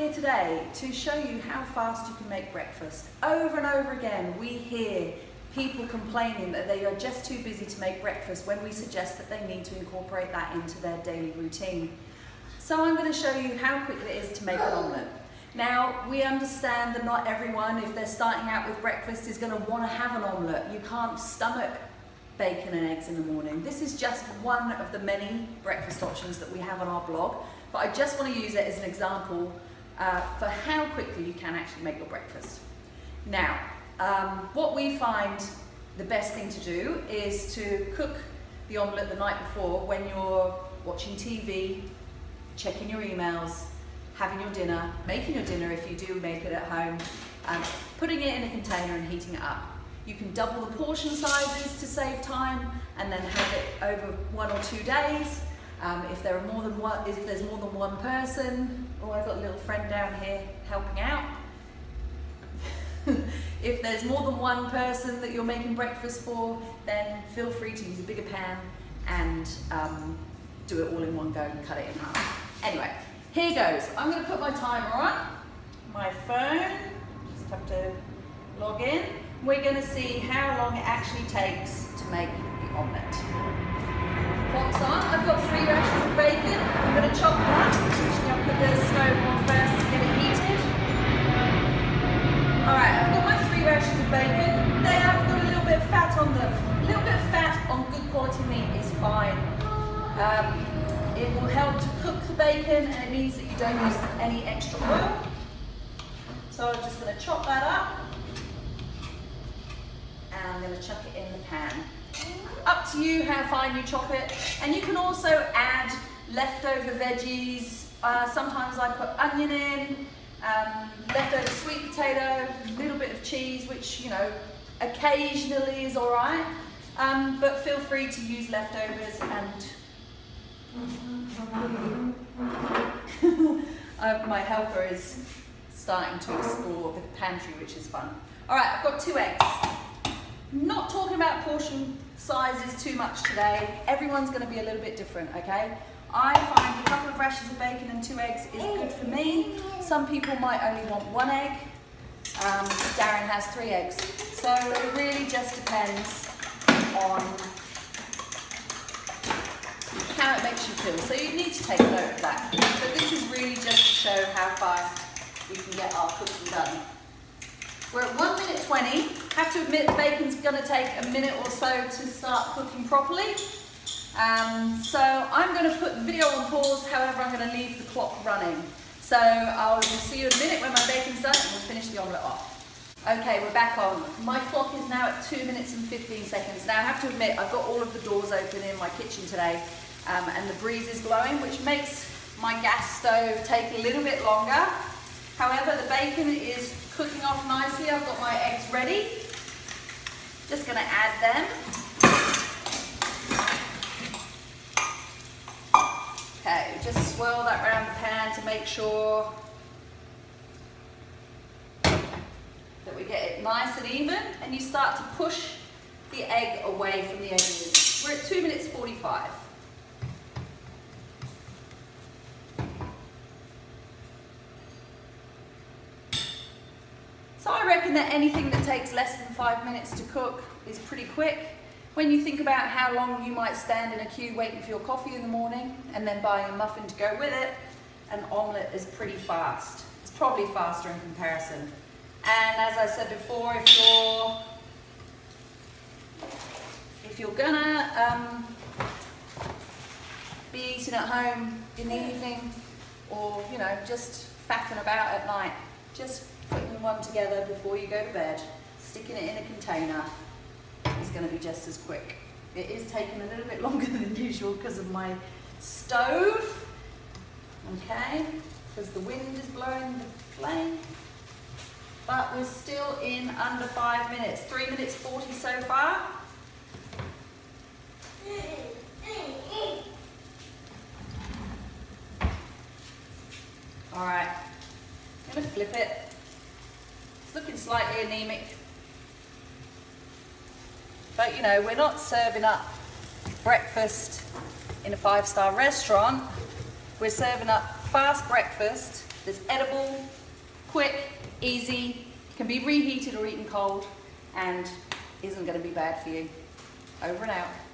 here today to show you how fast you can make breakfast. Over and over again, we hear people complaining that they are just too busy to make breakfast when we suggest that they need to incorporate that into their daily routine. So I'm going to show you how quick it is to make an omelette. Now, we understand that not everyone, if they're starting out with breakfast, is going to want to have an omelette. You can't stomach bacon and eggs in the morning. This is just one of the many breakfast options that we have on our blog, but I just want to use it as an example for how quickly you can actually make your breakfast. Now, what we find the best thing to do is to cook the omelette the night before when you're watching TV, checking your emails, having your dinner, making your dinner if you do make it at home, putting it in a container and heating it up. You can double the portion sizes to save time and then have it over 1 or 2 days. If there's more than one person, oh, I've got a little friend down here helping out. If there's more than one person that you're making breakfast for, then feel free to use a bigger pan and do it all in one go and cut it in half. Anyway, here goes. I'm going to put my timer on, my phone, just have to log in. We're going to see how long it actually takes to make the omelette. Clock's on. I've got 3 rashers of bacon. I'm going to chop them up. Usually I'll put the stove on first to get it heated. Alright, I've got my 3 rashers of bacon. They have got a little bit of fat on them. A little bit of fat on good quality meat is fine. It will help to cook the bacon and it means that you don't use any extra oil. So I'm just going to chop that up. And I'm going to chuck it in the pan. Up to you how fine you chop it. And you can also add leftover veggies. Sometimes I put onion in, leftover sweet potato, a little bit of cheese, which, you know, occasionally is all right. But feel free to use leftovers and my helper is starting to explore the pantry, which is fun. All right, I've got 2 eggs. Not talking about portion sizes too much today. Everyone's going to be a little bit different, okay? I find a couple of rashers of bacon and 2 eggs is good for me. Some people might only want 1 egg. Darren has 3 eggs. So it really just depends on how it makes you feel. So you need to take note of that. But this is really just to show how fast we can get our cooking done. We're at 1 minute 20. Have to admit the bacon's going to take a minute or so to start cooking properly. So I'm going to put the video on pause, however I'm going to leave the clock running. So I'll see you in a minute when my bacon's done and we'll finish the omelette off. Okay, we're back on. My clock is now at 2 minutes and 15 seconds. Now I have to admit I've got all of the doors open in my kitchen today and the breeze is blowing, which makes my gas stove take a little bit longer. However, the bacon is cooking off nicely. I've got my eggs ready. Just going to add them. Okay, just swirl that around the pan to make sure that we get it nice and even, and you start to push the egg away from the onions. We're at 2 minutes 45. So I reckon that anything that takes less than 5 minutes to cook is pretty quick. When you think about how long you might stand in a queue waiting for your coffee in the morning and then buying a muffin to go with it, an omelette is pretty fast. It's probably faster in comparison. And as I said before, if you're gonna be eating at home in the evening or, you know, just faffing about at night, just putting one together before you go to bed, sticking it in a container is going to be just as quick. It is taking a little bit longer than usual because of my stove, okay, because the wind is blowing the flame, but we're still in under 5 minutes, 3 minutes 40 so far. All right, I'm going to flip it. It's looking slightly anemic. But you know, we're not serving up breakfast in a 5-star restaurant. We're serving up fast breakfast that's edible, quick, easy, can be reheated or eaten cold, and isn't going to be bad for you. Over and out.